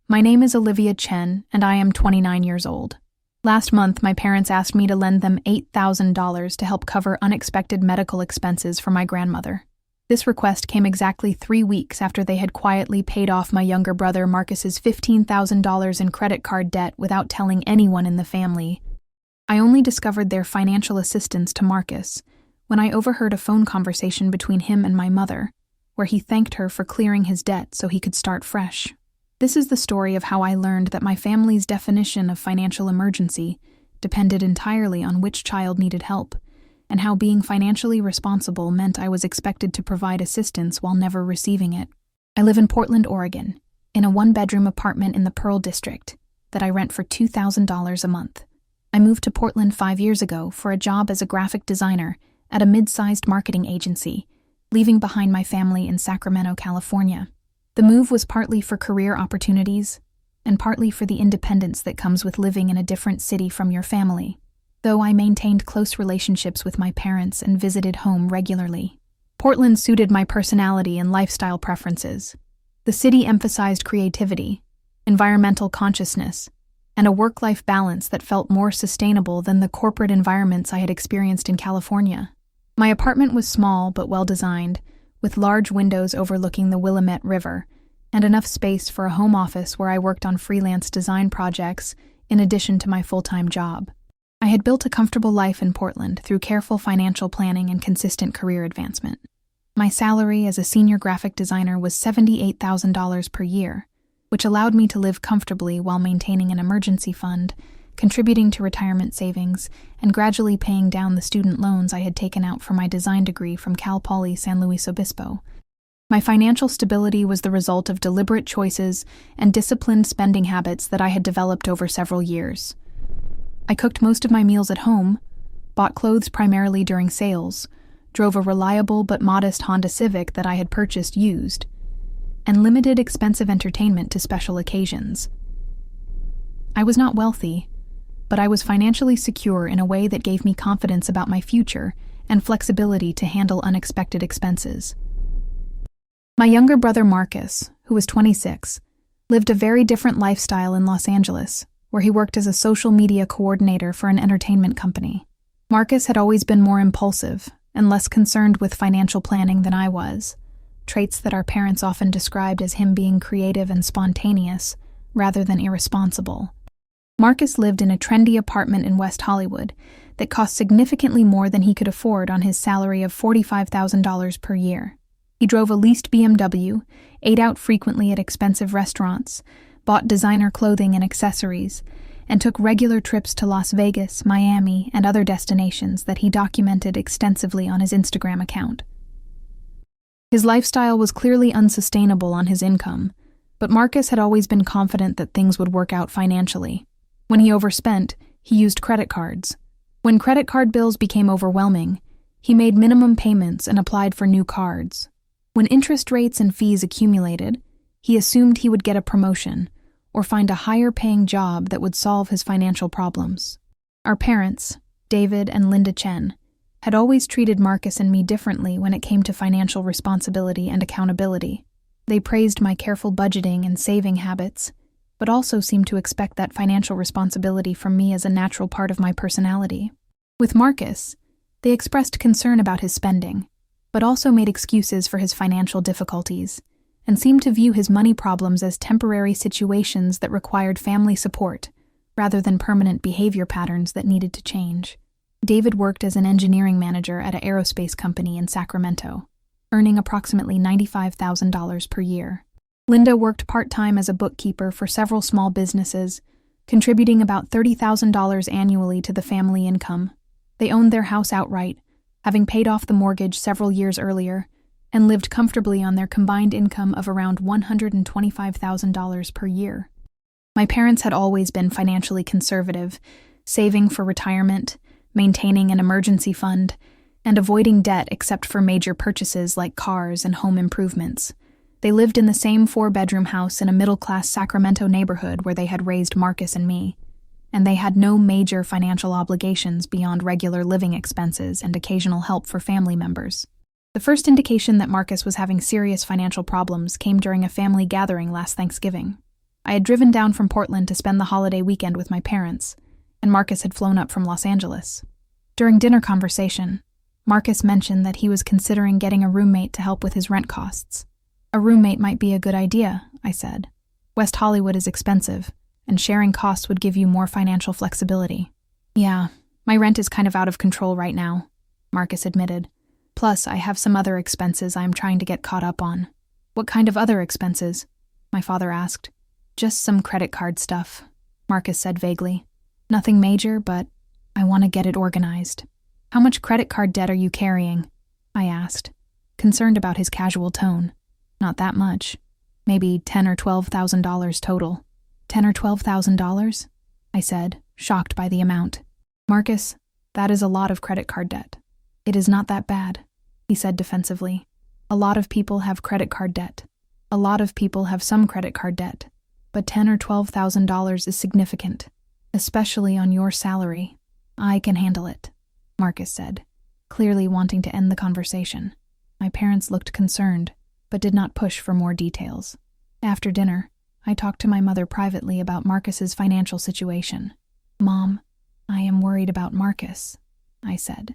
My name is Olivia Chen, and I am 29 years old. Last month, my parents asked me to lend them $8,000 to help cover unexpected medical expenses for my grandmother. This request came exactly 3 weeks after they had quietly paid off my younger brother Marcus's $15,000 in credit card debt without telling anyone in the family. I only discovered their financial assistance to Marcus when I overheard a phone conversation between him and my mother, where he thanked her for clearing his debt so he could start fresh. This is the story of how I learned that my family's definition of financial emergency depended entirely on which child needed help, and how being financially responsible meant I was expected to provide assistance while never receiving it. I live in Portland, Oregon, in a 1-bedroom apartment in the Pearl District that I rent for $2,000 a month. I moved to Portland 5 years ago for a job as a graphic designer at a mid-sized marketing agency, leaving behind my family in Sacramento, California. The move was partly for career opportunities and partly for the independence that comes with living in a different city from your family, though I maintained close relationships with my parents and visited home regularly. Portland suited my personality and lifestyle preferences. The city emphasized creativity, environmental consciousness, and a work-life balance that felt more sustainable than the corporate environments I had experienced in California. My apartment was small but well-designed, with large windows overlooking the Willamette River, and enough space for a home office where I worked on freelance design projects in addition to my full-time job. I had built a comfortable life in Portland through careful financial planning and consistent career advancement. My salary as a senior graphic designer was $78,000 per year, which allowed me to live comfortably while maintaining an emergency fund, contributing to retirement savings, and gradually paying down the student loans I had taken out for my design degree from Cal Poly San Luis Obispo. My financial stability was the result of deliberate choices and disciplined spending habits that I had developed over several years. I cooked most of my meals at home, bought clothes primarily during sales, drove a reliable but modest Honda Civic that I had purchased used, and limited expensive entertainment to special occasions. I was not wealthy, but I was financially secure in a way that gave me confidence about my future and flexibility to handle unexpected expenses. My younger brother Marcus, who was 26, lived a very different lifestyle in Los Angeles, where he worked as a social media coordinator for an entertainment company. Marcus had always been more impulsive and less concerned with financial planning than I was, traits that our parents often described as him being creative and spontaneous rather than irresponsible. Marcus lived in a trendy apartment in West Hollywood that cost significantly more than he could afford on his salary of $45,000 per year. He drove a leased BMW, ate out frequently at expensive restaurants, bought designer clothing and accessories, and took regular trips to Las Vegas, Miami, and other destinations that he documented extensively on his Instagram account. His lifestyle was clearly unsustainable on his income, but Marcus had always been confident that things would work out financially. When he overspent, he used credit cards. When credit card bills became overwhelming, he made minimum payments and applied for new cards. When interest rates and fees accumulated, he assumed he would get a promotion or find a higher-paying job that would solve his financial problems. Our parents, David and Linda Chen, had always treated Marcus and me differently when it came to financial responsibility and accountability. They praised my careful budgeting and saving habits, but also seemed to expect that financial responsibility from me as a natural part of my personality. With Marcus, they expressed concern about his spending, but also made excuses for his financial difficulties, and seemed to view his money problems as temporary situations that required family support, rather than permanent behavior patterns that needed to change. David worked as an engineering manager at an aerospace company in Sacramento, earning approximately $95,000 per year. Linda worked part-time as a bookkeeper for several small businesses, contributing about $30,000 annually to the family income. They owned their house outright, having paid off the mortgage several years earlier, and lived comfortably on their combined income of around $125,000 per year. My parents had always been financially conservative, saving for retirement, maintaining an emergency fund, and avoiding debt except for major purchases like cars and home improvements. They lived in the same 4-bedroom house in a middle-class Sacramento neighborhood where they had raised Marcus and me, and they had no major financial obligations beyond regular living expenses and occasional help for family members. The first indication that Marcus was having serious financial problems came during a family gathering last Thanksgiving. I had driven down from Portland to spend the holiday weekend with my parents, and Marcus had flown up from Los Angeles. During dinner conversation, Marcus mentioned that he was considering getting a roommate to help with his rent costs. A roommate might be a good idea, I said. West Hollywood is expensive, and sharing costs would give you more financial flexibility. Yeah, my rent is kind of out of control right now, Marcus admitted. Plus, I have some other expenses I'm trying to get caught up on. What kind of other expenses? My father asked. Just some credit card stuff, Marcus said vaguely. Nothing major, but I want to get it organized. How much credit card debt are you carrying? I asked, concerned about his casual tone. Not that much. Maybe $10,000 or $12,000 total. $10,000 or $12,000? I said, shocked by the amount. Marcus, that is a lot of credit card debt. It is not that bad, he said defensively. A lot of people have credit card debt. A lot of people have some credit card debt. But $10,000 or $12,000 is significant, especially on your salary. I can handle it, Marcus said, clearly wanting to end the conversation. My parents looked concerned, but did not push for more details. After dinner, I talked to my mother privately about Marcus's financial situation. Mom, I am worried about Marcus, I said.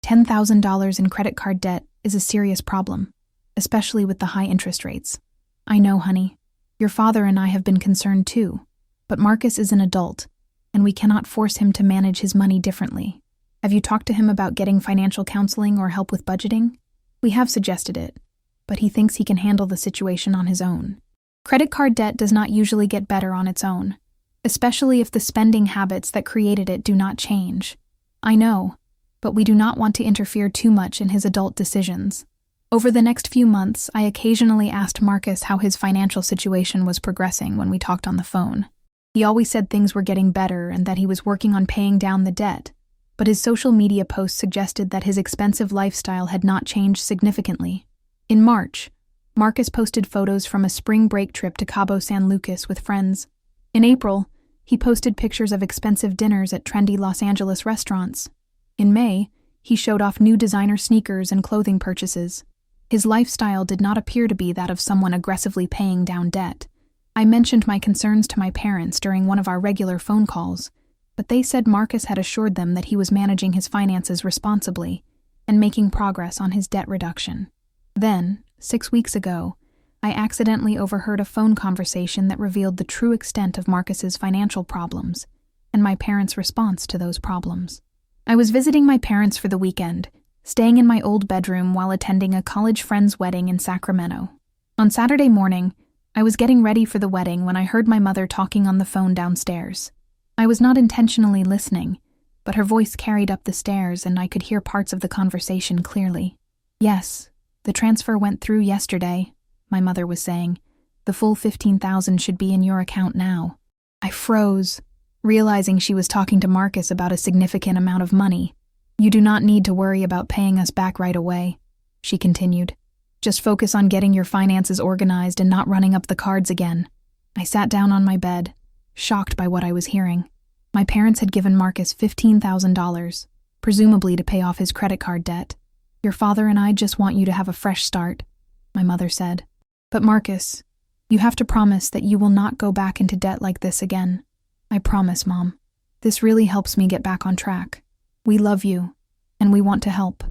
$10,000 in credit card debt is a serious problem, especially with the high interest rates. I know, honey. Your father and I have been concerned too, but Marcus is an adult, and we cannot force him to manage his money differently. Have you talked to him about getting financial counseling or help with budgeting? We have suggested it, but he thinks he can handle the situation on his own. Credit card debt does not usually get better on its own, especially if the spending habits that created it do not change. I know, but we do not want to interfere too much in his adult decisions. Over the next few months, I occasionally asked Marcus how his financial situation was progressing when we talked on the phone. He always said things were getting better and that he was working on paying down the debt, but his social media posts suggested that his expensive lifestyle had not changed significantly. In March, Marcus posted photos from a spring break trip to Cabo San Lucas with friends. In April, he posted pictures of expensive dinners at trendy Los Angeles restaurants. In May, he showed off new designer sneakers and clothing purchases. His lifestyle did not appear to be that of someone aggressively paying down debt. I mentioned my concerns to my parents during one of our regular phone calls, but they said Marcus had assured them that he was managing his finances responsibly and making progress on his debt reduction. Then, 6 weeks ago, I accidentally overheard a phone conversation that revealed the true extent of Marcus's financial problems and my parents' response to those problems. I was visiting my parents for the weekend, staying in my old bedroom while attending a college friend's wedding in Sacramento. On Saturday morning, I was getting ready for the wedding when I heard my mother talking on the phone downstairs. I was not intentionally listening, but her voice carried up the stairs and I could hear parts of the conversation clearly. Yes, the transfer went through yesterday, my mother was saying. The full $15,000 should be in your account now. I froze, realizing she was talking to Marcus about a significant amount of money. You do not need to worry about paying us back right away, she continued. Just focus on getting your finances organized and not running up the cards again. I sat down on my bed, shocked by what I was hearing. My parents had given Marcus $15,000, presumably to pay off his credit card debt. Your father and I just want you to have a fresh start, my mother said. But Marcus, you have to promise that you will not go back into debt like this again. I promise, Mom. This really helps me get back on track. We love you, and we want to help,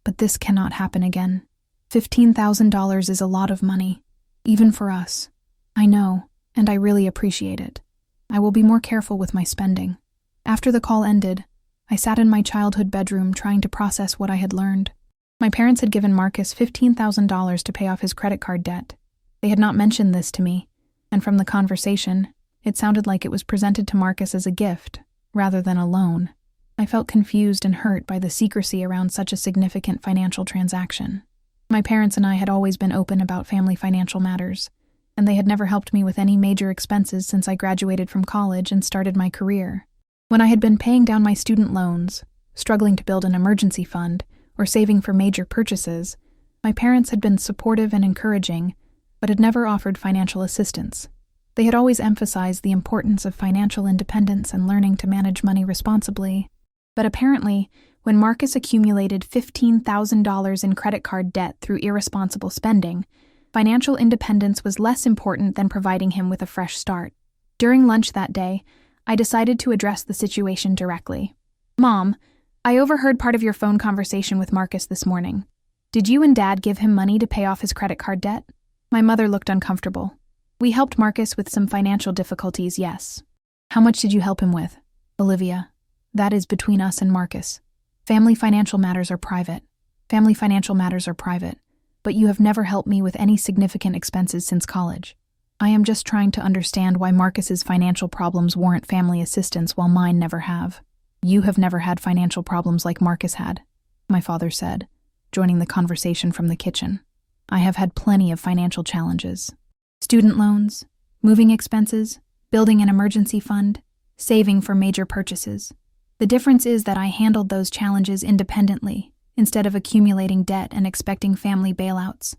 but this cannot happen again. $15,000 is a lot of money, even for us. I know, and I really appreciate it. I will be more careful with my spending. After the call ended, I sat in my childhood bedroom trying to process what I had learned. My parents had given Marcus $15,000 to pay off his credit card debt. They had not mentioned this to me, and from the conversation, it sounded like it was presented to Marcus as a gift, rather than a loan. I felt confused and hurt by the secrecy around such a significant financial transaction. My parents and I had always been open about family financial matters, and they had never helped me with any major expenses since I graduated from college and started my career. When I had been paying down my student loans, struggling to build an emergency fund, or saving for major purchases, my parents had been supportive and encouraging, but had never offered financial assistance. They had always emphasized the importance of financial independence and learning to manage money responsibly. But apparently, when Marcus accumulated $15,000 in credit card debt through irresponsible spending, financial independence was less important than providing him with a fresh start. During lunch that day, I decided to address the situation directly. Mom, I overheard part of your phone conversation with Marcus this morning. Did you and Dad give him money to pay off his credit card debt? My mother looked uncomfortable. We helped Marcus with some financial difficulties, yes. How much did you help him with? Olivia, that is between us and Marcus. Family financial matters are private. Family financial matters are private, but you have never helped me with any significant expenses since college. I am just trying to understand why Marcus's financial problems warrant family assistance while mine never have. You have never had financial problems like Marcus had, my father said, joining the conversation from the kitchen. I have had plenty of financial challenges. Student loans, moving expenses, building an emergency fund, saving for major purchases. The difference is that I handled those challenges independently, instead of accumulating debt and expecting family bailouts.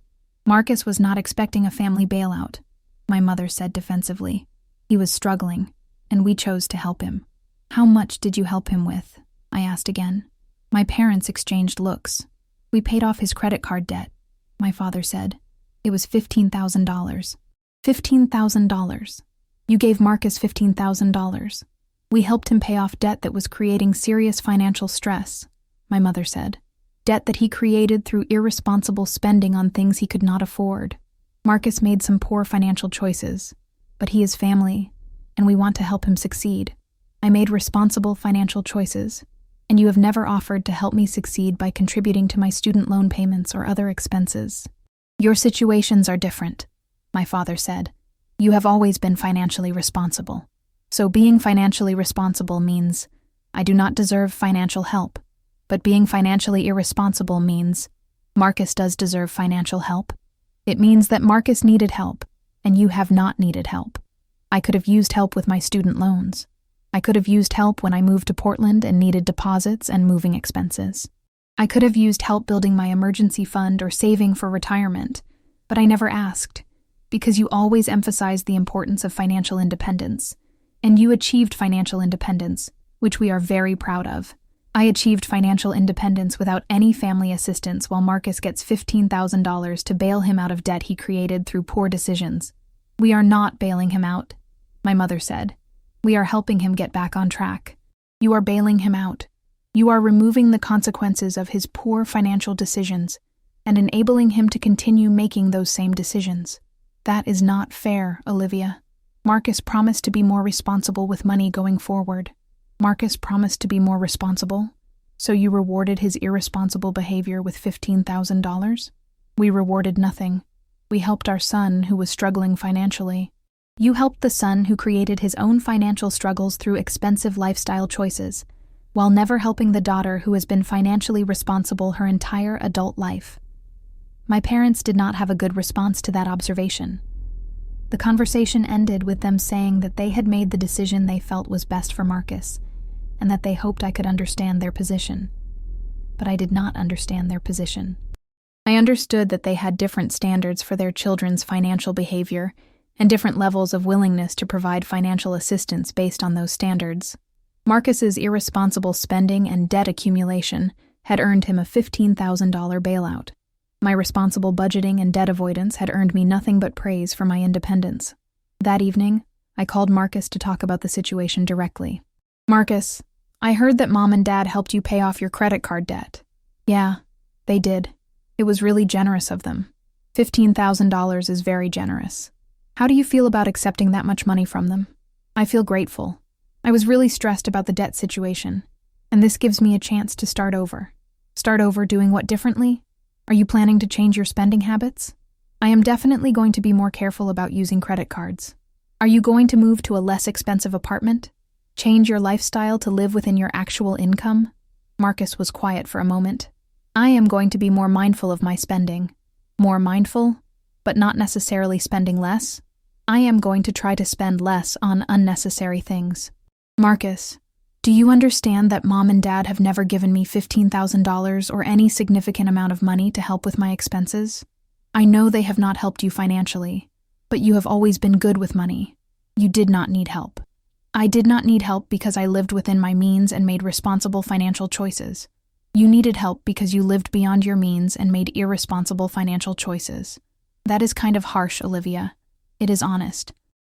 Marcus was not expecting a family bailout, my mother said defensively. He was struggling, and we chose to help him. How much did you help him with? I asked again. My parents exchanged looks. We paid off his credit card debt, my father said. It was $15,000. $15,000. You gave Marcus $15,000. We helped him pay off debt that was creating serious financial stress, my mother said. Debt that he created through irresponsible spending on things he could not afford. Marcus made some poor financial choices, but he is family, and we want to help him succeed. I made responsible financial choices, and you have never offered to help me succeed by contributing to my student loan payments or other expenses. Your situations are different, my father said. You have always been financially responsible. So being financially responsible means I do not deserve financial help, but being financially irresponsible means Marcus does deserve financial help. It means that Marcus needed help, and you have not needed help. I could have used help with my student loans. I could have used help when I moved to Portland and needed deposits and moving expenses. I could have used help building my emergency fund or saving for retirement, but I never asked, because you always emphasized the importance of financial independence. And you achieved financial independence, which we are very proud of. I achieved financial independence without any family assistance while Marcus gets $15,000 to bail him out of debt he created through poor decisions. We are not bailing him out, my mother said. We are helping him get back on track. You are bailing him out. You are removing the consequences of his poor financial decisions and enabling him to continue making those same decisions. That is not fair, Olivia. Marcus promised to be more responsible with money going forward. Marcus promised to be more responsible, so you rewarded his irresponsible behavior with $15,000? We rewarded nothing. We helped our son who was struggling financially. You helped the son who created his own financial struggles through expensive lifestyle choices, while never helping the daughter who has been financially responsible her entire adult life. My parents did not have a good response to that observation. The conversation ended with them saying that they had made the decision they felt was best for Marcus, and that they hoped I could understand their position. But I did not understand their position. I understood that they had different standards for their children's financial behavior and different levels of willingness to provide financial assistance based on those standards. Marcus's irresponsible spending and debt accumulation had earned him a $15,000 bailout. My responsible budgeting and debt avoidance had earned me nothing but praise for my independence. That evening, I called Marcus to talk about the situation directly. Marcus, I heard that Mom and Dad helped you pay off your credit card debt. Yeah, they did. It was really generous of them. $15,000 is very generous. How do you feel about accepting that much money from them? I feel grateful. I was really stressed about the debt situation, and this gives me a chance to start over. Start over doing what differently? Are you planning to change your spending habits? I am definitely going to be more careful about using credit cards. Are you going to move to a less expensive apartment? Change your lifestyle to live within your actual income? Marcus was quiet for a moment. I am going to be more mindful of my spending. More mindful, but not necessarily spending less. I am going to try to spend less on unnecessary things. Marcus, do you understand that Mom and Dad have never given me $15,000 or any significant amount of money to help with my expenses? I know they have not helped you financially, but you have always been good with money. You did not need help. I did not need help because I lived within my means and made responsible financial choices. You needed help because you lived beyond your means and made irresponsible financial choices. That is kind of harsh, Olivia. It is honest.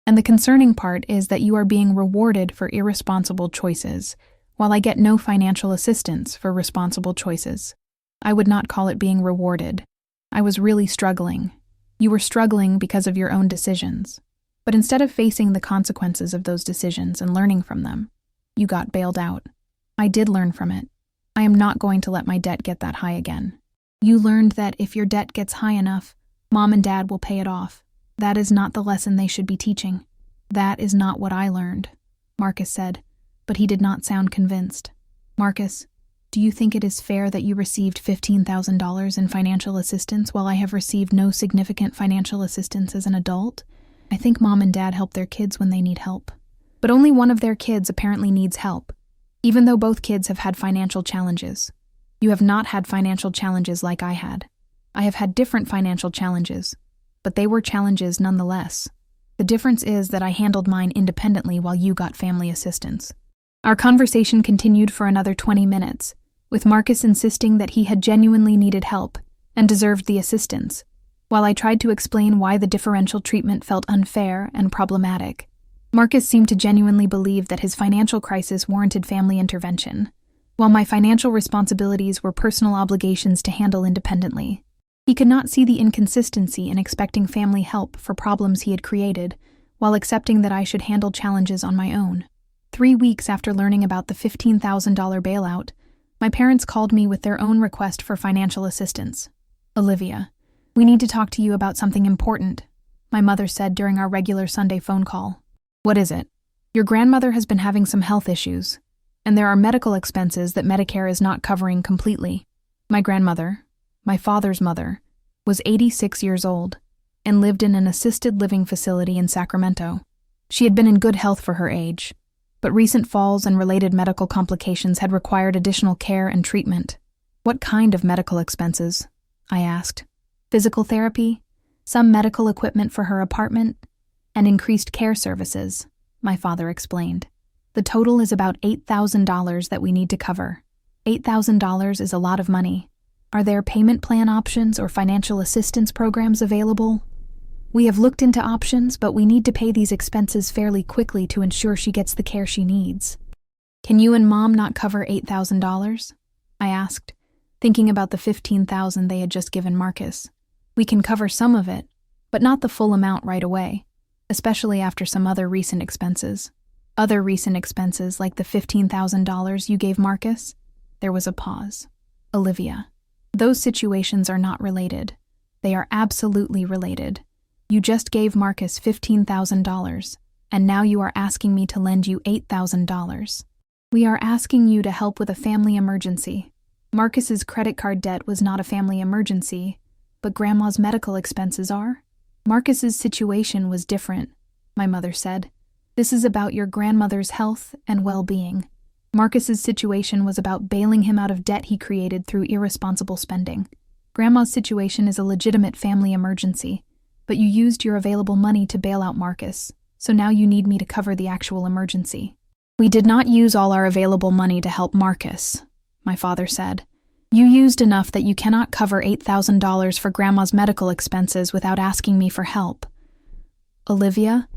And the concerning part is that you are being rewarded for irresponsible choices, while I get no financial assistance for responsible choices. I would not call it being rewarded. I was really struggling. You were struggling because of your own decisions. But instead of facing the consequences of those decisions and learning from them, you got bailed out. I did learn from it. I am not going to let my debt get that high again. You learned that if your debt gets high enough, Mom and Dad will pay it off. That is not the lesson they should be teaching. That is not what I learned, Marcus said, but he did not sound convinced. Marcus, do you think it is fair that you received $15,000 in financial assistance while I have received no significant financial assistance as an adult? I think Mom and Dad help their kids when they need help. But only one of their kids apparently needs help, even though both kids have had financial challenges. You have not had financial challenges like I had. I have had different financial challenges, but they were challenges nonetheless. The difference is that I handled mine independently while you got family assistance. Our conversation continued for another 20 minutes, with Marcus insisting that he had genuinely needed help and deserved the assistance, while I tried to explain why the differential treatment felt unfair and problematic. Marcus seemed to genuinely believe that his financial crisis warranted family intervention, while my financial responsibilities were personal obligations to handle independently. He could not see the inconsistency in expecting family help for problems he had created, while accepting that I should handle challenges on my own. 3 weeks after learning about the $15,000 bailout, my parents called me with their own request for financial assistance. Olivia, we need to talk to you about something important, my mother said during our regular Sunday phone call. What is it? Your grandmother has been having some health issues, and there are medical expenses that Medicare is not covering completely. My grandmother, my father's mother, was 86 years old and lived in an assisted living facility in Sacramento. She had been in good health for her age, but recent falls and related medical complications had required additional care and treatment. What kind of medical expenses? I asked. Physical therapy, some medical equipment for her apartment, and increased care services, my father explained. The total is about $8,000 that we need to cover. $8,000 is a lot of money. Are there payment plan options or financial assistance programs available? We have looked into options, but we need to pay these expenses fairly quickly to ensure she gets the care she needs. Can you and Mom not cover $8,000? I asked, thinking about the $15,000 they had just given Marcus. We can cover some of it, but not the full amount right away, especially after some other recent expenses. Other recent expenses like the $15,000 you gave Marcus? There was a pause. Olivia, those situations are not related. They are absolutely related. You just gave Marcus $15,000, and now you are asking me to lend you $8,000. We are asking you to help with a family emergency. Marcus's credit card debt was not a family emergency, but Grandma's medical expenses are. Marcus's situation was different, my mother said. This is about your grandmother's health and well-being. Marcus's situation was about bailing him out of debt he created through irresponsible spending. Grandma's situation is a legitimate family emergency, but you used your available money to bail out Marcus, so now you need me to cover the actual emergency. We did not use all our available money to help Marcus, my father said. You used enough that you cannot cover $8,000 for Grandma's medical expenses without asking me for help. Olivia,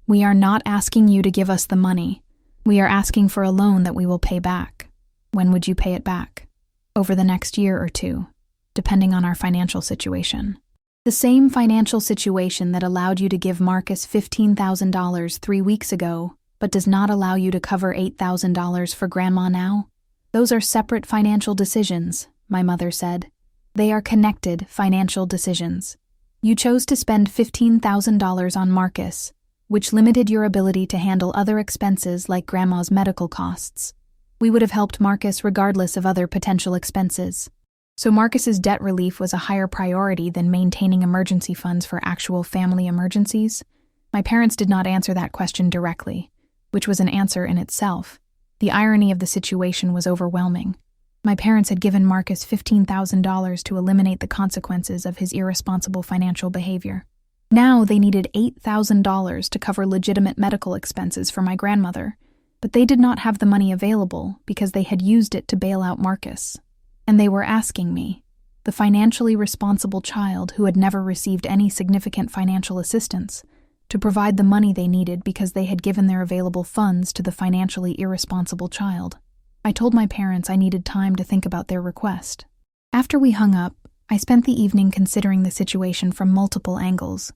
we are not asking you to give us the money. We are asking for a loan that we will pay back. When would you pay it back? Over the next year or two, depending on our financial situation. The same financial situation that allowed you to give Marcus $15,000 3 weeks ago, but does not allow you to cover $8,000 for Grandma now? Those are separate financial decisions, my mother said. They are connected financial decisions. You chose to spend $15,000 on Marcus, which limited your ability to handle other expenses like Grandma's medical costs. We would have helped Marcus regardless of other potential expenses. So Marcus's debt relief was a higher priority than maintaining emergency funds for actual family emergencies? My parents did not answer that question directly, which was an answer in itself. The irony of the situation was overwhelming. My parents had given Marcus $15,000 to eliminate the consequences of his irresponsible financial behavior. Now they needed $8,000 to cover legitimate medical expenses for my grandmother, but they did not have the money available because they had used it to bail out Marcus. And they were asking me, the financially responsible child who had never received any significant financial assistance, to provide the money they needed because they had given their available funds to the financially irresponsible child. I told my parents I needed time to think about their request. After we hung up, I spent the evening considering the situation from multiple angles.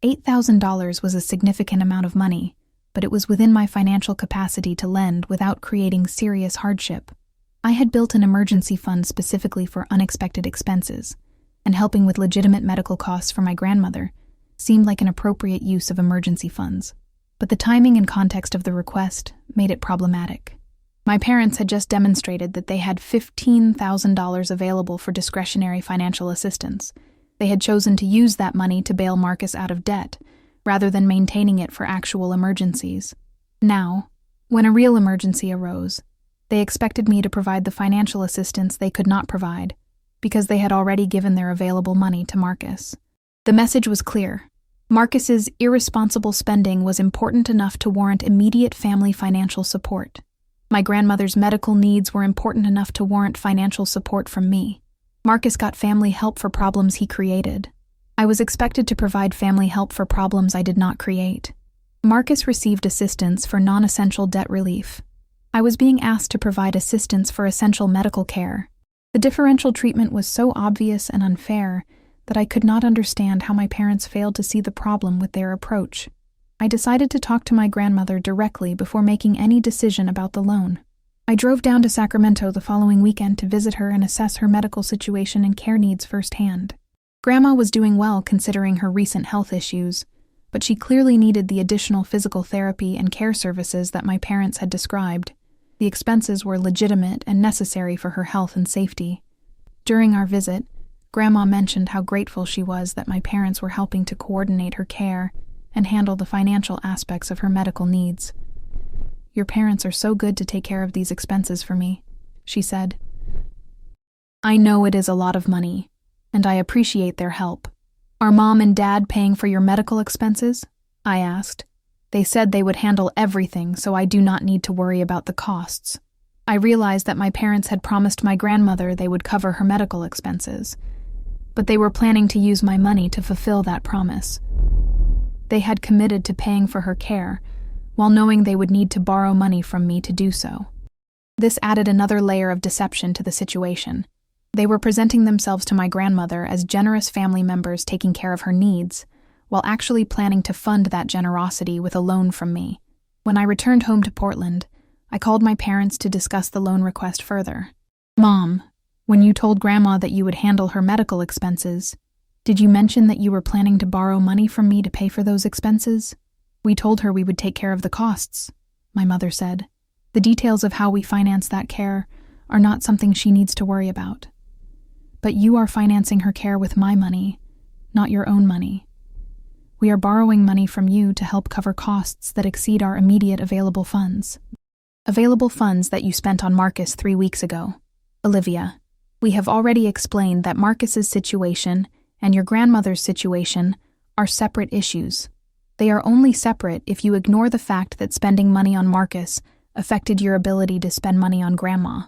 $8,000 was a significant amount of money, but it was within my financial capacity to lend without creating serious hardship. I had built an emergency fund specifically for unexpected expenses, and helping with legitimate medical costs for my grandmother seemed like an appropriate use of emergency funds. But the timing and context of the request made it problematic. My parents had just demonstrated that they had $15,000 available for discretionary financial assistance. They had chosen to use that money to bail Marcus out of debt, rather than maintaining it for actual emergencies. Now, when a real emergency arose, they expected me to provide the financial assistance they could not provide, because they had already given their available money to Marcus. The message was clear. Marcus's irresponsible spending was important enough to warrant immediate family financial support. My grandmother's medical needs were important enough to warrant financial support from me. Marcus got family help for problems he created. I was expected to provide family help for problems I did not create. Marcus received assistance for non-essential debt relief. I was being asked to provide assistance for essential medical care. The differential treatment was so obvious and unfair that I could not understand how my parents failed to see the problem with their approach. I decided to talk to my grandmother directly before making any decision about the loan. I drove down to Sacramento the following weekend to visit her and assess her medical situation and care needs firsthand. Grandma was doing well considering her recent health issues, but she clearly needed the additional physical therapy and care services that my parents had described. The expenses were legitimate and necessary for her health and safety. During our visit, Grandma mentioned how grateful she was that my parents were helping to coordinate her care and handle the financial aspects of her medical needs. "Your parents are so good to take care of these expenses for me," she said. "I know it is a lot of money, and I appreciate their help. Are Mom and Dad paying for your medical expenses?" I asked. "They said they would handle everything, so I do not need to worry about the costs." I realized that my parents had promised my grandmother they would cover her medical expenses, but they were planning to use my money to fulfill that promise. They had committed to paying for her care, while knowing they would need to borrow money from me to do so. This added another layer of deception to the situation. They were presenting themselves to my grandmother as generous family members taking care of her needs, while actually planning to fund that generosity with a loan from me. When I returned home to Portland, I called my parents to discuss the loan request further. "Mom, when you told Grandma that you would handle her medical expenses, did you mention that you were planning to borrow money from me to pay for those expenses?" "We told her we would take care of the costs," my mother said. "The details of how we finance that care are not something she needs to worry about. But you are financing her care with my money, not your own money. We are borrowing money from you to help cover costs that exceed our immediate available funds. Available funds that you spent on Marcus 3 weeks ago. Olivia, we have already explained that Marcus's situation and your grandmother's situation are separate issues. They are only separate if you ignore the fact that spending money on Marcus affected your ability to spend money on Grandma.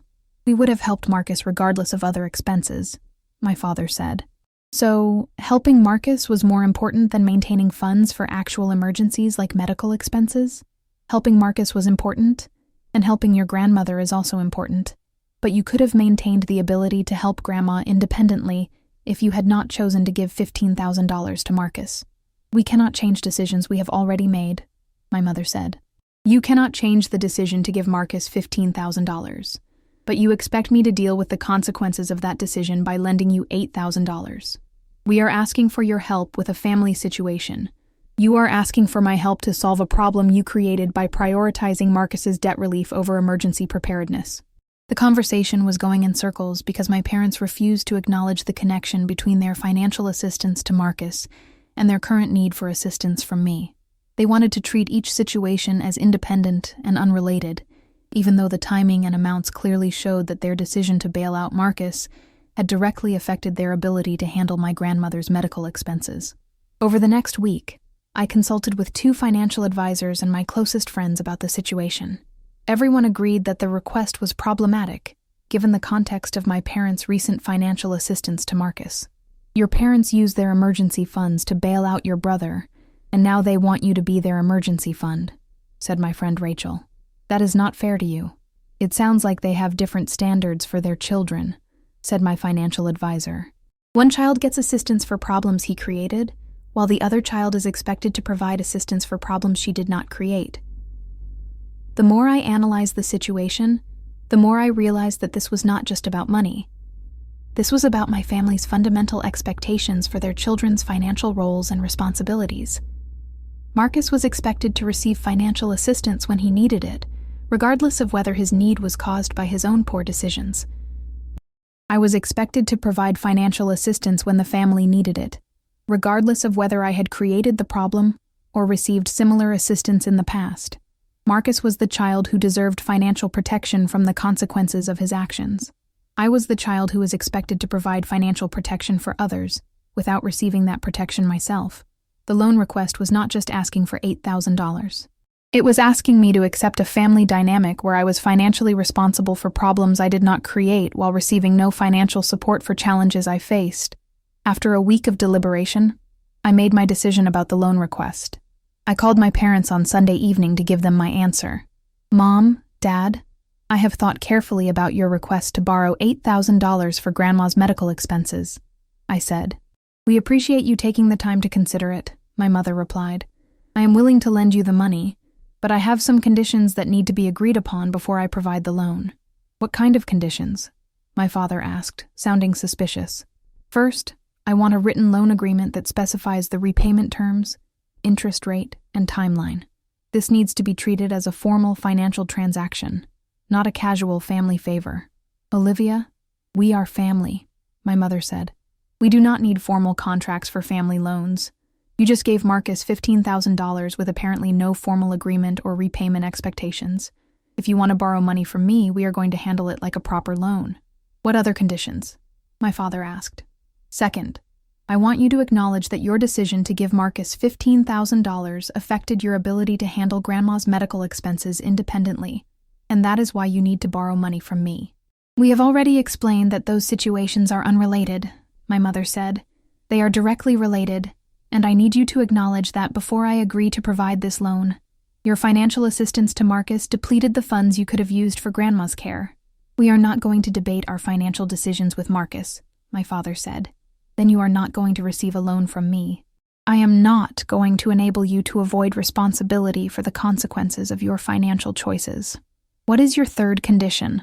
We would have helped Marcus regardless of other expenses," my father said. "So, helping Marcus was more important than maintaining funds for actual emergencies like medical expenses? Helping Marcus was important, and helping your grandmother is also important. But you could have maintained the ability to help Grandma independently if you had not chosen to give $15,000 to Marcus. We cannot change decisions we have already made," my mother said. "You cannot change the decision to give Marcus $15,000. But you expect me to deal with the consequences of that decision by lending you $8,000. We are asking for your help with a family situation. You are asking for my help to solve a problem you created by prioritizing Marcus's debt relief over emergency preparedness." The conversation was going in circles because my parents refused to acknowledge the connection between their financial assistance to Marcus and their current need for assistance from me. They wanted to treat each situation as independent and unrelated, even though the timing and amounts clearly showed that their decision to bail out Marcus had directly affected their ability to handle my grandmother's medical expenses. Over the next week, I consulted with 2 financial advisors and my closest friends about the situation. Everyone agreed that the request was problematic, given the context of my parents' recent financial assistance to Marcus. "Your parents used their emergency funds to bail out your brother, and now they want you to be their emergency fund," said my friend Rachel. "That is not fair to you. It sounds like they have different standards for their children," said my financial advisor. "One child gets assistance for problems he created, while the other child is expected to provide assistance for problems she did not create." The more I analyzed the situation, the more I realized that this was not just about money. This was about my family's fundamental expectations for their children's financial roles and responsibilities. Marcus was expected to receive financial assistance when he needed it, regardless of whether his need was caused by his own poor decisions. I was expected to provide financial assistance when the family needed it, regardless of whether I had created the problem or received similar assistance in the past. Marcus was the child who deserved financial protection from the consequences of his actions. I was the child who was expected to provide financial protection for others, without receiving that protection myself. The loan request was not just asking for $8,000. It was asking me to accept a family dynamic where I was financially responsible for problems I did not create while receiving no financial support for challenges I faced. After a week of deliberation, I made my decision about the loan request. I called my parents on Sunday evening to give them my answer. "Mom, Dad, I have thought carefully about your request to borrow $8,000 for Grandma's medical expenses," I said. "We appreciate you taking the time to consider it," my mother replied. "I am willing to lend you the money, but I have some conditions that need to be agreed upon before I provide the loan." "What kind of conditions?" my father asked, sounding suspicious. "First, I want a written loan agreement that specifies the repayment terms, interest rate, and timeline. This needs to be treated as a formal financial transaction, not a casual family favor." "Olivia, we are family," my mother said. "We do not need formal contracts for family loans. You just gave Marcus $15,000 with apparently no formal agreement or repayment expectations. If you want to borrow money from me, we are going to handle it like a proper loan." "What other conditions?" my father asked. "Second, I want you to acknowledge that your decision to give Marcus $15,000 affected your ability to handle Grandma's medical expenses independently, and that is why you need to borrow money from me." "We have already explained that those situations are unrelated," my mother said. "They are directly related, and I need you to acknowledge that before I agree to provide this loan. Your financial assistance to Marcus depleted the funds you could have used for Grandma's care." "We are not going to debate our financial decisions with Marcus," my father said. "Then you are not going to receive a loan from me. I am not going to enable you to avoid responsibility for the consequences of your financial choices." "What is your third condition?"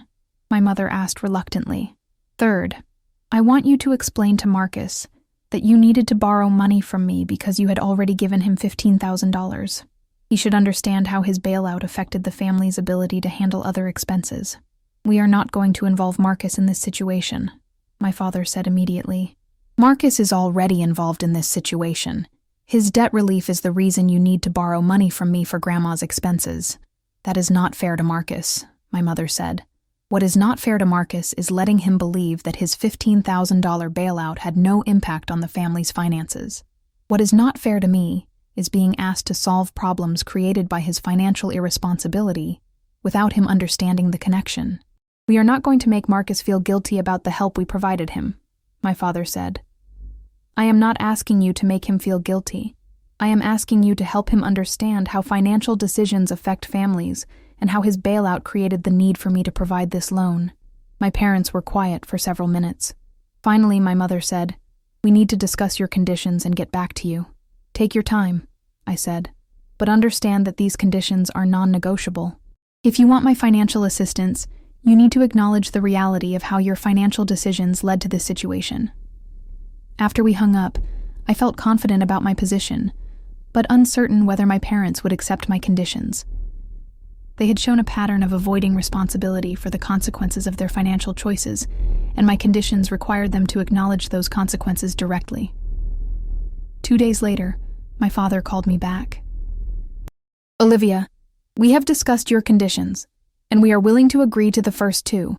my mother asked reluctantly. "Third, I want you to explain to Marcus that you needed to borrow money from me because you had already given him $15,000. He should understand how his bailout affected the family's ability to handle other expenses." "We are not going to involve Marcus in this situation," my father said immediately. "Marcus is already involved in this situation. His debt relief is the reason you need to borrow money from me for Grandma's expenses." "That is not fair to Marcus," my mother said. "What is not fair to Marcus is letting him believe that his $15,000 bailout had no impact on the family's finances. What is not fair to me is being asked to solve problems created by his financial irresponsibility without him understanding the connection." "We are not going to make Marcus feel guilty about the help we provided him," my father said. "I am not asking you to make him feel guilty. I am asking you to help him understand how financial decisions affect families and how his bailout created the need for me to provide this loan." My parents were quiet for several minutes. Finally, my mother said, "We need to discuss your conditions and get back to you." "Take your time," I said, "but understand that these conditions are non-negotiable. If you want my financial assistance, you need to acknowledge the reality of how your financial decisions led to this situation." After we hung up, I felt confident about my position, but uncertain whether my parents would accept my conditions. They had shown a pattern of avoiding responsibility for the consequences of their financial choices, and my conditions required them to acknowledge those consequences directly. 2 days later, my father called me back. "Olivia, we have discussed your conditions, and we are willing to agree to the first two.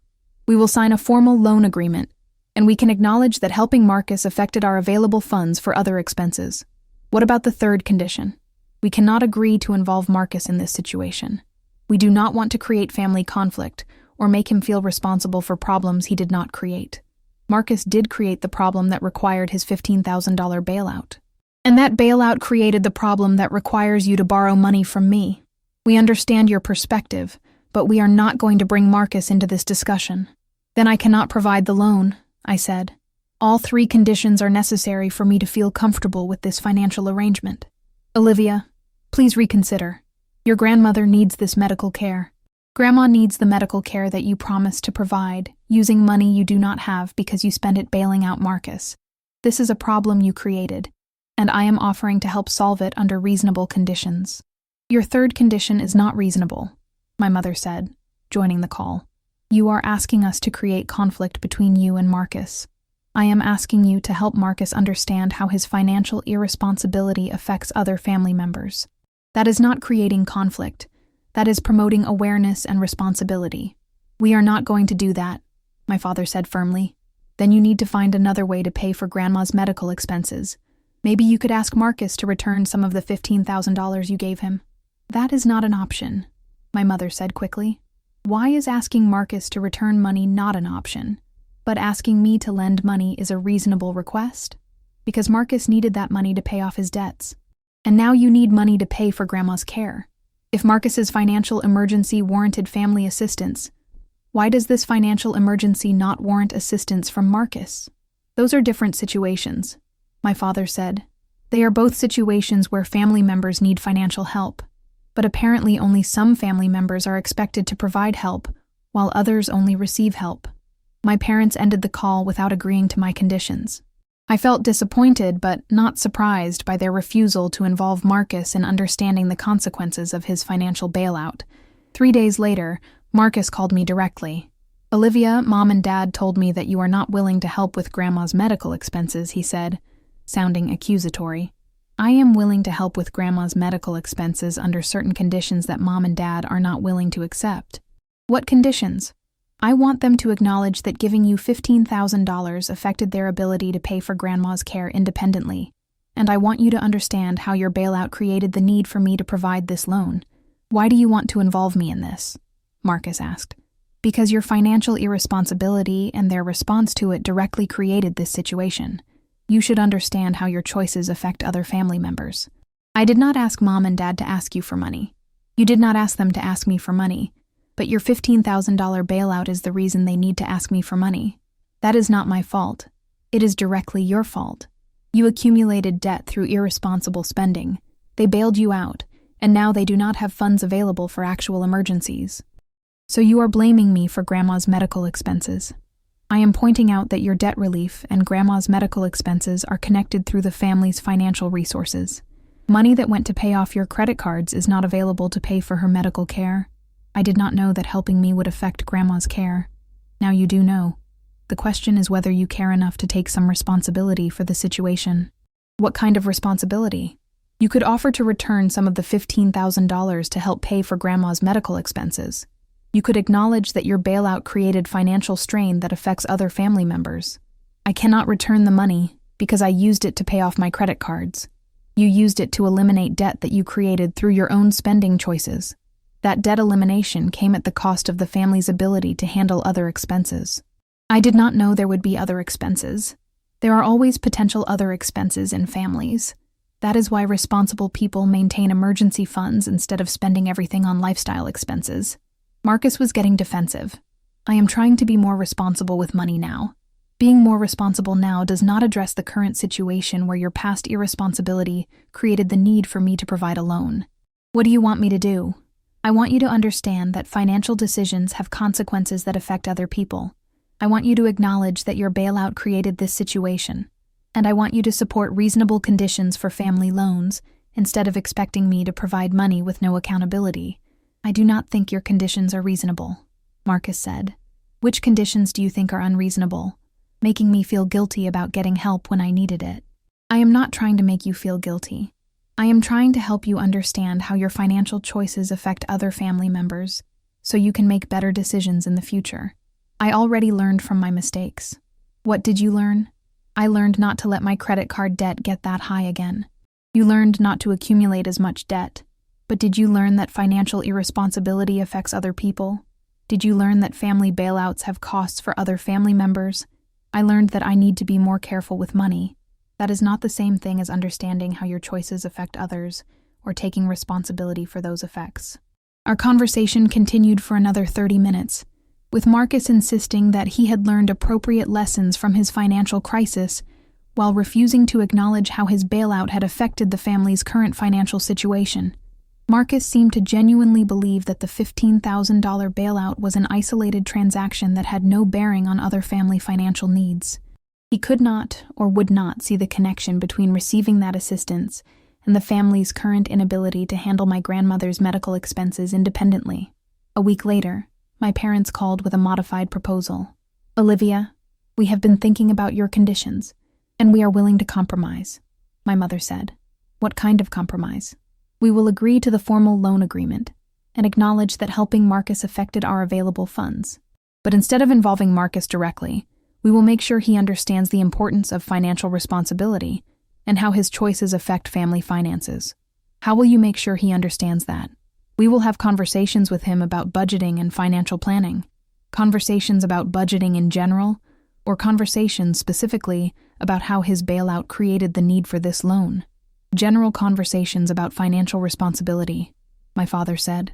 We will sign a formal loan agreement, and we can acknowledge that helping Marcus affected our available funds for other expenses. What about the third condition? We cannot agree to involve Marcus in this situation. We do not want to create family conflict or make him feel responsible for problems he did not create. Marcus did create the problem that required his $15,000 bailout. And that bailout created the problem that requires you to borrow money from me. We understand your perspective, but we are not going to bring Marcus into this discussion. Then I cannot provide the loan, I said. All 3 conditions are necessary for me to feel comfortable with this financial arrangement. Olivia, please reconsider. Your grandmother needs this medical care. Grandma needs the medical care that you promised to provide, using money you do not have because you spent it bailing out Marcus. This is a problem you created, and I am offering to help solve it under reasonable conditions. Your 3rd condition is not reasonable, my mother said, joining the call. You are asking us to create conflict between you and Marcus. I am asking you to help Marcus understand how his financial irresponsibility affects other family members. That is not creating conflict. That is promoting awareness and responsibility. We are not going to do that, my father said firmly. Then you need to find another way to pay for Grandma's medical expenses. Maybe you could ask Marcus to return some of the $15,000 you gave him. That is not an option, my mother said quickly. Why is asking Marcus to return money not an option, but asking me to lend money is a reasonable request? Because Marcus needed that money to pay off his debts. And now you need money to pay for Grandma's care. If Marcus's financial emergency warranted family assistance, why does this financial emergency not warrant assistance from Marcus? Those are different situations, my father said. They are both situations where family members need financial help, but apparently only some family members are expected to provide help, while others only receive help. My parents ended the call without agreeing to my conditions. I felt disappointed but not surprised by their refusal to involve Marcus in understanding the consequences of his financial bailout. 3 days later, Marcus called me directly. Olivia, Mom and Dad told me that you are not willing to help with Grandma's medical expenses, he said, sounding accusatory. I am willing to help with Grandma's medical expenses under certain conditions that Mom and Dad are not willing to accept. What conditions? I want them to acknowledge that giving you $15,000 affected their ability to pay for Grandma's care independently, and I want you to understand how your bailout created the need for me to provide this loan. Why do you want to involve me in this? Marcus asked. Because your financial irresponsibility and their response to it directly created this situation. You should understand how your choices affect other family members. I did not ask Mom and Dad to ask you for money. You did not ask them to ask me for money. But your $15,000 bailout is the reason they need to ask me for money. That is not my fault. It is directly your fault. You accumulated debt through irresponsible spending. They bailed you out, and now they do not have funds available for actual emergencies. So you are blaming me for Grandma's medical expenses. I am pointing out that your debt relief and Grandma's medical expenses are connected through the family's financial resources. Money that went to pay off your credit cards is not available to pay for her medical care. I did not know that helping me would affect Grandma's care. Now you do know. The question is whether you care enough to take some responsibility for the situation. What kind of responsibility? You could offer to return some of the $15,000 to help pay for Grandma's medical expenses. You could acknowledge that your bailout created financial strain that affects other family members. I cannot return the money because I used it to pay off my credit cards. You used it to eliminate debt that you created through your own spending choices. That debt elimination came at the cost of the family's ability to handle other expenses. I did not know there would be other expenses. There are always potential other expenses in families. That is why responsible people maintain emergency funds instead of spending everything on lifestyle expenses. Marcus was getting defensive. I am trying to be more responsible with money now. Being more responsible now does not address the current situation where your past irresponsibility created the need for me to provide a loan. What do you want me to do? I want you to understand that financial decisions have consequences that affect other people. I want you to acknowledge that your bailout created this situation, and I want you to support reasonable conditions for family loans instead of expecting me to provide money with no accountability. I do not think your conditions are reasonable, Marcus said. Which conditions do you think are unreasonable? Making me feel guilty about getting help when I needed it. I am not trying to make you feel guilty. I am trying to help you understand how your financial choices affect other family members, so you can make better decisions in the future. I already learned from my mistakes. What did you learn? I learned not to let my credit card debt get that high again. You learned not to accumulate as much debt. But did you learn that financial irresponsibility affects other people? Did you learn that family bailouts have costs for other family members? I learned that I need to be more careful with money. That is not the same thing as understanding how your choices affect others or taking responsibility for those effects. Our conversation continued for another 30 minutes, with Marcus insisting that he had learned appropriate lessons from his financial crisis while refusing to acknowledge how his bailout had affected the family's current financial situation. Marcus seemed to genuinely believe that the $15,000 bailout was an isolated transaction that had no bearing on other family financial needs. He could not or would not see the connection between receiving that assistance and the family's current inability to handle my grandmother's medical expenses independently. A week later, my parents called with a modified proposal. "Olivia, we have been thinking about your conditions, and we are willing to compromise," my mother said. "What kind of compromise?" "We will agree to the formal loan agreement and acknowledge that helping Marcus affected our available funds. But instead of involving Marcus directly, we will make sure he understands the importance of financial responsibility and how his choices affect family finances." "How will you make sure he understands that?" "We will have conversations with him about budgeting and financial planning." Conversations about budgeting in general, or conversations specifically about how his bailout created the need for this loan? "General conversations about financial responsibility," my father said.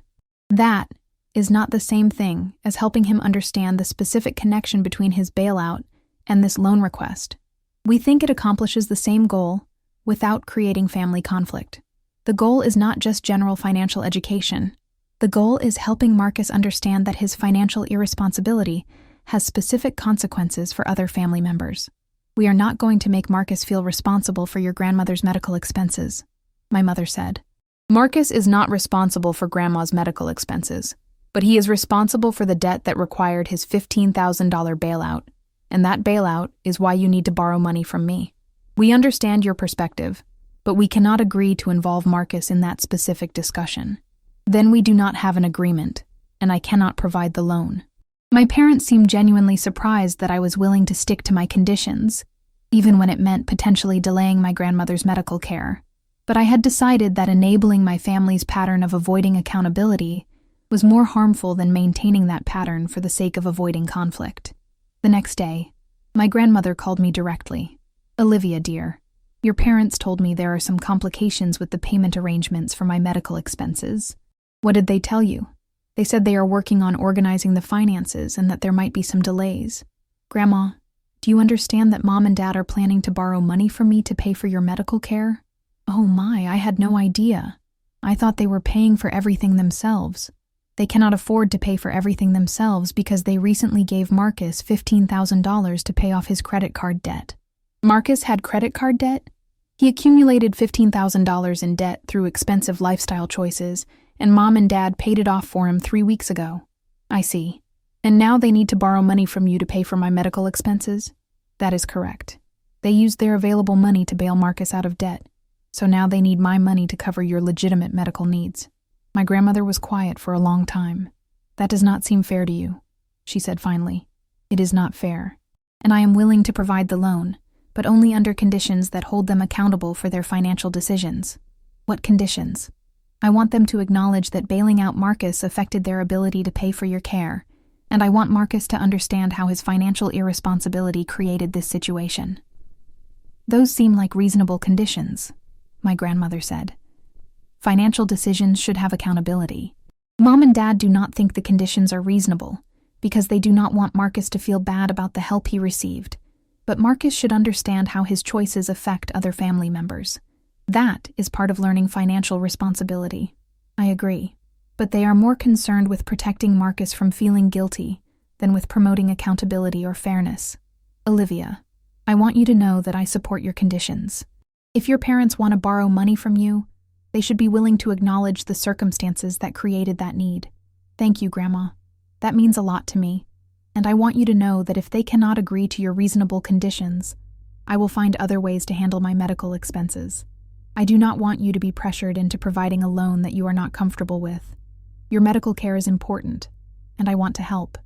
"That is not the same thing as helping him understand the specific connection between his bailout and this loan request. We think it accomplishes the same goal without creating family conflict. The goal is not just general financial education. The goal is helping Marcus understand that his financial irresponsibility has specific consequences for other family members. We are not going to make Marcus feel responsible for your grandmother's medical expenses," my mother said. "Marcus is not responsible for Grandma's medical expenses, but he is responsible for the debt that required his $15,000 bailout, and that bailout is why you need to borrow money from me. We understand your perspective, but we cannot agree to involve Marcus in that specific discussion. Then we do not have an agreement, and I cannot provide the loan." My parents seemed genuinely surprised that I was willing to stick to my conditions, even when it meant potentially delaying my grandmother's medical care. But I had decided that enabling my family's pattern of avoiding accountability was more harmful than maintaining that pattern for the sake of avoiding conflict. The next day, my grandmother called me directly. "Olivia, dear, your parents told me there are some complications with the payment arrangements for my medical expenses." "What did they tell you?" "They said they are working on organizing the finances and that there might be some delays." "Grandma, do you understand that Mom and Dad are planning to borrow money from me to pay for your medical care?" "Oh my, I had no idea. I thought they were paying for everything themselves." "They cannot afford to pay for everything themselves because they recently gave Marcus $15,000 to pay off his credit card debt." "Marcus had credit card debt?" "He accumulated $15,000 in debt through expensive lifestyle choices, and Mom and Dad paid it off for him 3 weeks ago." "I see. And now they need to borrow money from you to pay for my medical expenses?" "That is correct. They used their available money to bail Marcus out of debt, so now they need my money to cover your legitimate medical needs." My grandmother was quiet for a long time. "That does not seem fair to you," she said finally. "It is not fair, and I am willing to provide the loan, but only under conditions that hold them accountable for their financial decisions." "What conditions?" "I want them to acknowledge that bailing out Marcus affected their ability to pay for your care, and I want Marcus to understand how his financial irresponsibility created this situation." "Those seem like reasonable conditions," my grandmother said. "Financial decisions should have accountability. Mom and Dad do not think the conditions are reasonable because they do not want Marcus to feel bad about the help he received, but Marcus should understand how his choices affect other family members. That is part of learning financial responsibility." "I agree, but they are more concerned with protecting Marcus from feeling guilty than with promoting accountability or fairness." "Olivia, I want you to know that I support your conditions. If your parents want to borrow money from you, they should be willing to acknowledge the circumstances that created that need." "Thank you, Grandma. That means a lot to me, and I want you to know that if they cannot agree to your reasonable conditions, I will find other ways to handle my medical expenses. I do not want you to be pressured into providing a loan that you are not comfortable with. Your medical care is important, and I want to help.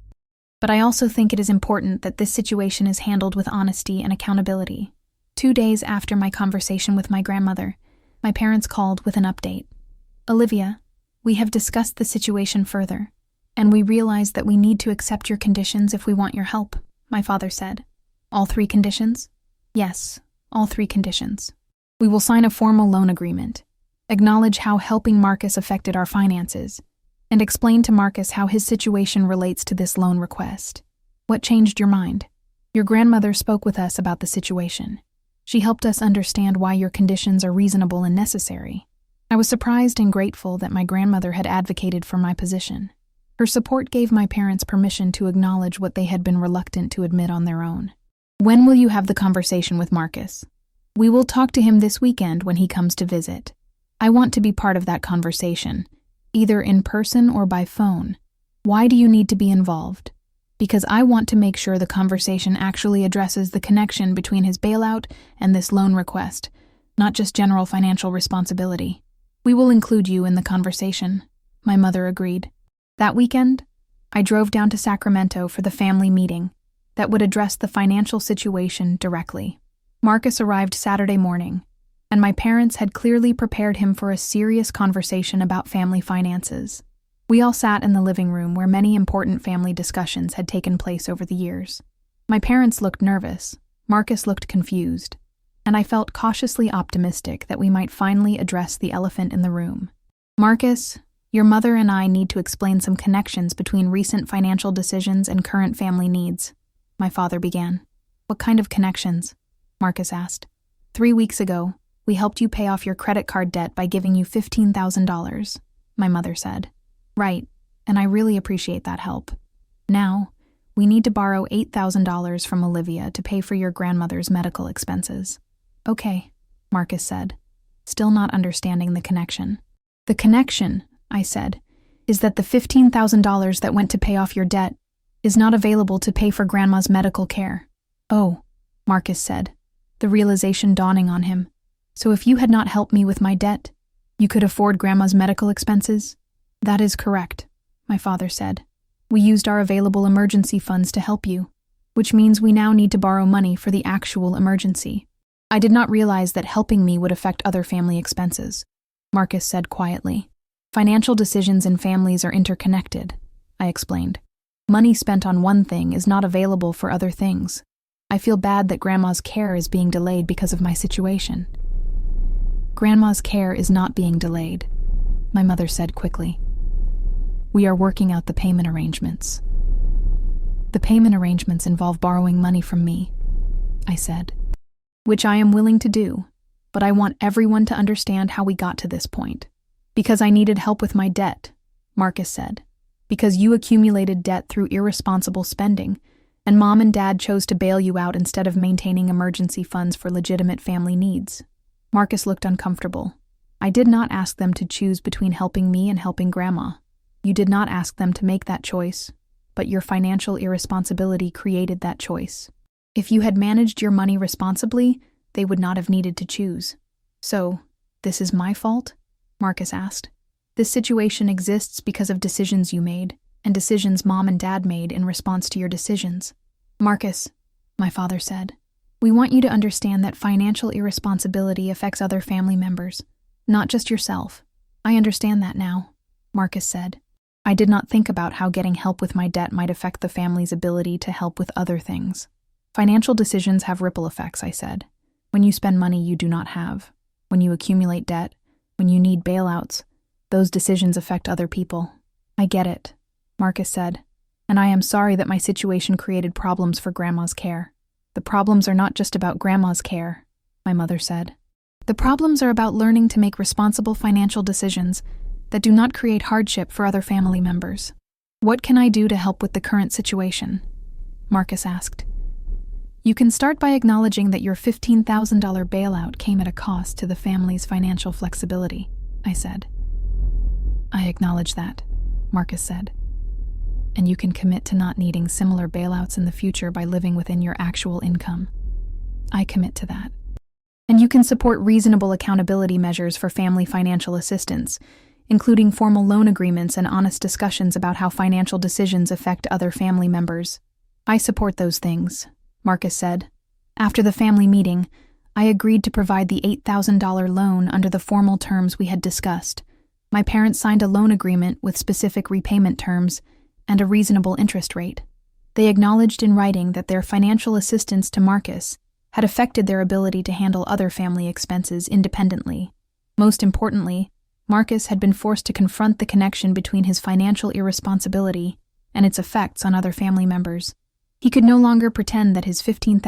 But I also think it is important that this situation is handled with honesty and accountability." 2 days after my conversation with my grandmother, my parents called with an update. "Olivia, we have discussed the situation further, and we realize that we need to accept your conditions if we want your help," my father said. "All 3 conditions?" "Yes, all 3 conditions. We will sign a formal loan agreement, acknowledge how helping Marcus affected our finances, and explain to Marcus how his situation relates to this loan request. What changed your mind? Your grandmother spoke with us about the situation. She helped us understand why your conditions are reasonable and necessary. I was surprised and grateful that my grandmother had advocated for my position. Her support gave my parents permission to acknowledge what they had been reluctant to admit on their own. When will you have the conversation with Marcus? We will talk to him this weekend when he comes to visit. I want to be part of that conversation, either in person or by phone. Why do you need to be involved? Because I want to make sure the conversation actually addresses the connection between his bailout and this loan request, not just general financial responsibility. We will include you in the conversation, my mother agreed. That weekend, I drove down to Sacramento for the family meeting that would address the financial situation directly. Marcus arrived Saturday morning, and my parents had clearly prepared him for a serious conversation about family finances. We all sat in the living room where many important family discussions had taken place over the years. My parents looked nervous, Marcus looked confused, and I felt cautiously optimistic that we might finally address the elephant in the room. Marcus, your mother and I need to explain some connections between recent financial decisions and current family needs, my father began. What kind of connections? Marcus asked. 3 weeks ago, we helped you pay off your credit card debt by giving you $15,000, my mother said. Right, and I really appreciate that help. Now, we need to borrow $8,000 from Olivia to pay for your grandmother's medical expenses. Okay, Marcus said, still not understanding the connection. The connection, I said, is that the $15,000 that went to pay off your debt is not available to pay for Grandma's medical care. Oh, Marcus said, the realization dawning on him. So if you had not helped me with my debt, you could afford Grandma's medical expenses? That is correct, my father said. We used our available emergency funds to help you, which means we now need to borrow money for the actual emergency. I did not realize that helping me would affect other family expenses, Marcus said quietly. Financial decisions in families are interconnected, I explained. Money spent on one thing is not available for other things. I feel bad that Grandma's care is being delayed because of my situation. Grandma's care is not being delayed, my mother said quickly. We are working out the payment arrangements. The payment arrangements involve borrowing money from me, I said, which I am willing to do, but I want everyone to understand how we got to this point. Because I needed help with my debt, Marcus said. Because you accumulated debt through irresponsible spending, and Mom and Dad chose to bail you out instead of maintaining emergency funds for legitimate family needs. Marcus looked uncomfortable. I did not ask them to choose between helping me and helping Grandma. You did not ask them to make that choice, but your financial irresponsibility created that choice. If you had managed your money responsibly, they would not have needed to choose. So, this is my fault? Marcus asked. This situation exists because of decisions you made, and decisions Mom and Dad made in response to your decisions. Marcus, my father said, we want you to understand that financial irresponsibility affects other family members, not just yourself. I understand that now, Marcus said. I did not think about how getting help with my debt might affect the family's ability to help with other things. Financial decisions have ripple effects, I said. When you spend money you do not have, when you accumulate debt, when you need bailouts, those decisions affect other people. I get it, Marcus said, and I am sorry that my situation created problems for Grandma's care. The problems are not just about Grandma's care, my mother said. The problems are about learning to make responsible financial decisions that do not create hardship for other family members. What can I do to help with the current situation? Marcus asked. You can start by acknowledging that your $15,000 bailout came at a cost to the family's financial flexibility, I said. I acknowledge that, Marcus said. And you can commit to not needing similar bailouts in the future by living within your actual income. I commit to that. And you can support reasonable accountability measures for family financial assistance, including formal loan agreements and honest discussions about how financial decisions affect other family members. I support those things, Marcus said. After the family meeting, I agreed to provide the $8,000 loan under the formal terms we had discussed. My parents signed a loan agreement with specific repayment terms and a reasonable interest rate. They acknowledged in writing that their financial assistance to Marcus had affected their ability to handle other family expenses independently. Most importantly, Marcus had been forced to confront the connection between his financial irresponsibility and its effects on other family members. He could no longer pretend that his $15,000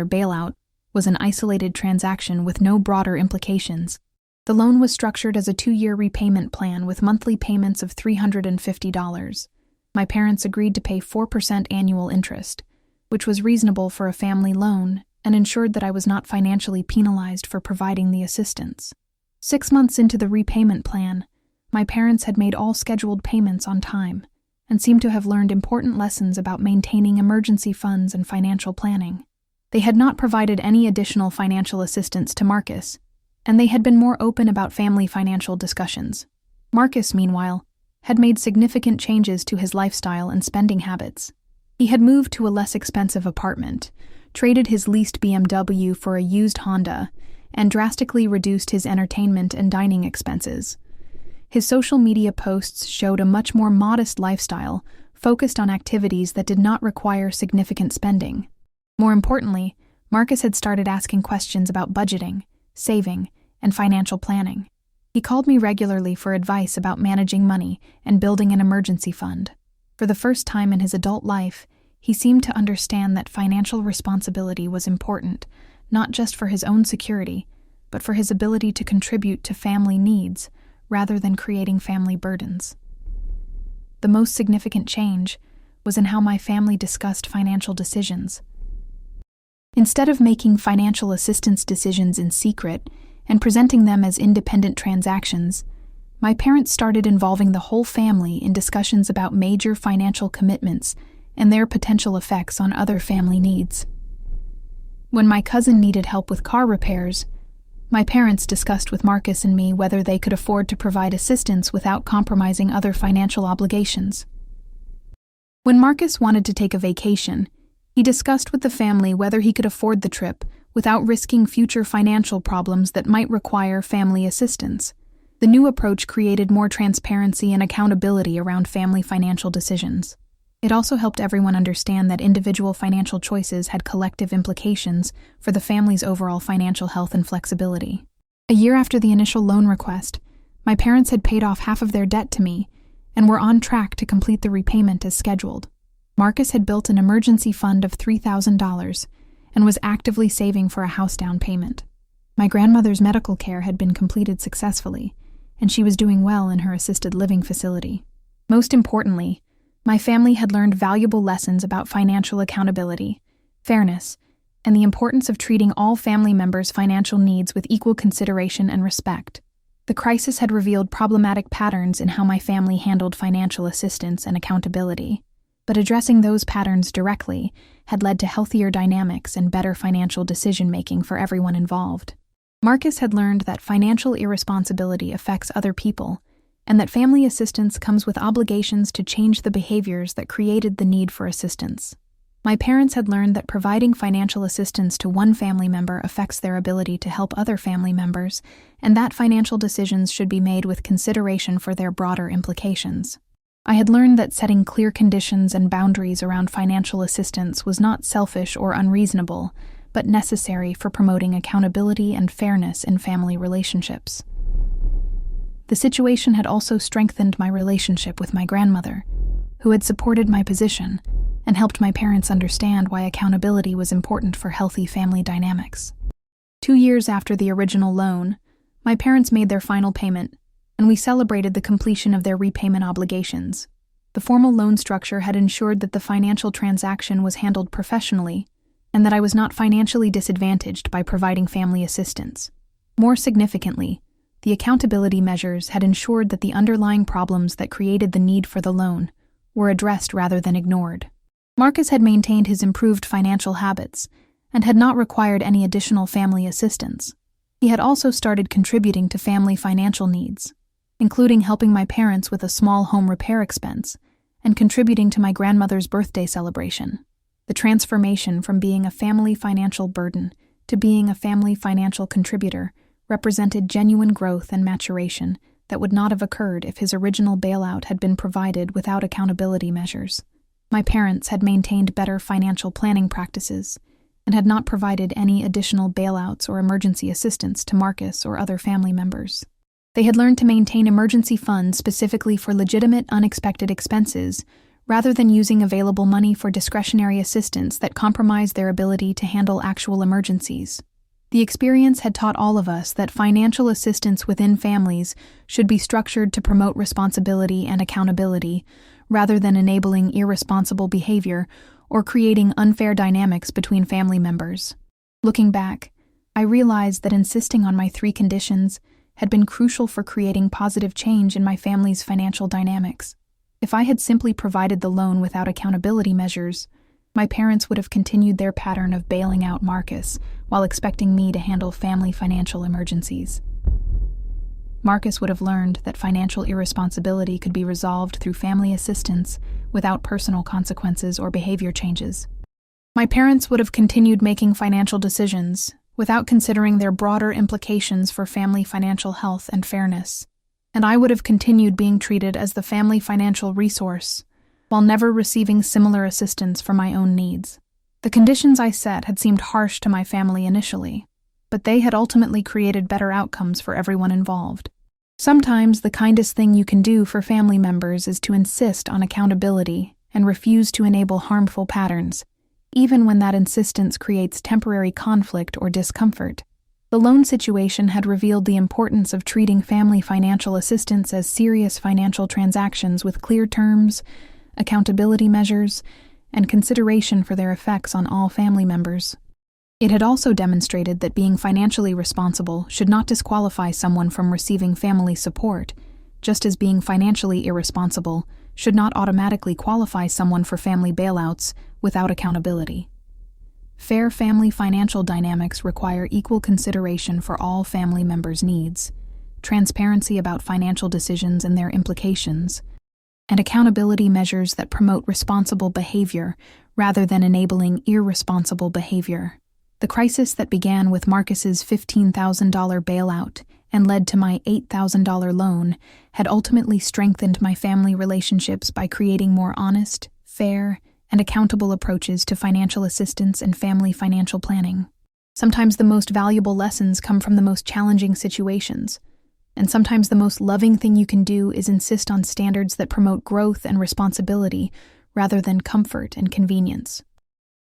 bailout was an isolated transaction with no broader implications. The loan was structured as a 2-year repayment plan with monthly payments of $350. My parents agreed to pay 4% annual interest, which was reasonable for a family loan and ensured that I was not financially penalized for providing the assistance. 6 months into the repayment plan, my parents had made all scheduled payments on time and seemed to have learned important lessons about maintaining emergency funds and financial planning. They had not provided any additional financial assistance to Marcus, and they had been more open about family financial discussions. Marcus, meanwhile, had made significant changes to his lifestyle and spending habits. He had moved to a less expensive apartment, traded his leased BMW for a used Honda, and drastically reduced his entertainment and dining expenses. His social media posts showed a much more modest lifestyle, focused on activities that did not require significant spending. More importantly, Marcus had started asking questions about budgeting, saving, and financial planning. He called me regularly for advice about managing money and building an emergency fund. For the first time in his adult life, he seemed to understand that financial responsibility was important, not just for his own security, but for his ability to contribute to family needs rather than creating family burdens. The most significant change was in how my family discussed financial decisions. Instead of making financial assistance decisions in secret and presenting them as independent transactions, my parents started involving the whole family in discussions about major financial commitments and their potential effects on other family needs. When my cousin needed help with car repairs, my parents discussed with Marcus and me whether they could afford to provide assistance without compromising other financial obligations. When Marcus wanted to take a vacation, he discussed with the family whether he could afford the trip without risking future financial problems that might require family assistance. The new approach created more transparency and accountability around family financial decisions. It also helped everyone understand that individual financial choices had collective implications for the family's overall financial health and flexibility. A year after the initial loan request, my parents had paid off half of their debt to me and were on track to complete the repayment as scheduled. Marcus had built an emergency fund of $3,000 and was actively saving for a house down payment. My grandmother's medical care had been completed successfully, and she was doing well in her assisted living facility. Most importantly, my family had learned valuable lessons about financial accountability, fairness, and the importance of treating all family members' financial needs with equal consideration and respect. The crisis had revealed problematic patterns in how my family handled financial assistance and accountability, but addressing those patterns directly had led to healthier dynamics and better financial decision-making for everyone involved. Marcus had learned that financial irresponsibility affects other people, and that family assistance comes with obligations to change the behaviors that created the need for assistance. My parents had learned that providing financial assistance to one family member affects their ability to help other family members, and that financial decisions should be made with consideration for their broader implications. I had learned that setting clear conditions and boundaries around financial assistance was not selfish or unreasonable, but necessary for promoting accountability and fairness in family relationships. The situation had also strengthened my relationship with my grandmother, who had supported my position and helped my parents understand why accountability was important for healthy family dynamics. 2 years after the original loan, my parents made their final payment, and we celebrated the completion of their repayment obligations. The formal loan structure had ensured that the financial transaction was handled professionally and that I was not financially disadvantaged by providing family assistance. More significantly, the accountability measures had ensured that the underlying problems that created the need for the loan were addressed rather than ignored. Marcus had maintained his improved financial habits and had not required any additional family assistance. He had also started contributing to family financial needs, including helping my parents with a small home repair expense and contributing to my grandmother's birthday celebration. The transformation from being a family financial burden to being a family financial contributor represented genuine growth and maturation that would not have occurred if his original bailout had been provided without accountability measures. My parents had maintained better financial planning practices, and had not provided any additional bailouts or emergency assistance to Marcus or other family members. They had learned to maintain emergency funds specifically for legitimate, unexpected expenses, rather than using available money for discretionary assistance that compromised their ability to handle actual emergencies. The experience had taught all of us that financial assistance within families should be structured to promote responsibility and accountability, rather than enabling irresponsible behavior or creating unfair dynamics between family members. Looking back, I realized that insisting on my 3 conditions had been crucial for creating positive change in my family's financial dynamics. If I had simply provided the loan without accountability measures, my parents would have continued their pattern of bailing out Marcus while expecting me to handle family financial emergencies. Marcus would have learned that financial irresponsibility could be resolved through family assistance without personal consequences or behavior changes. My parents would have continued making financial decisions without considering their broader implications for family financial health and fairness, and I would have continued being treated as the family financial resource while never receiving similar assistance for my own needs. The conditions I set had seemed harsh to my family initially, but they had ultimately created better outcomes for everyone involved. Sometimes the kindest thing you can do for family members is to insist on accountability and refuse to enable harmful patterns, even when that insistence creates temporary conflict or discomfort. The loan situation had revealed the importance of treating family financial assistance as serious financial transactions with clear terms, accountability measures, and consideration for their effects on all family members. It had also demonstrated that being financially responsible should not disqualify someone from receiving family support, just as being financially irresponsible should not automatically qualify someone for family bailouts without accountability. Fair family financial dynamics require equal consideration for all family members' needs, transparency about financial decisions and their implications, and accountability measures that promote responsible behavior rather than enabling irresponsible behavior. The crisis that began with Marcus's $15,000 bailout and led to my $8,000 loan had ultimately strengthened my family relationships by creating more honest, fair, and accountable approaches to financial assistance and family financial planning. Sometimes the most valuable lessons come from the most challenging situations, and sometimes the most loving thing you can do is insist on standards that promote growth and responsibility rather than comfort and convenience.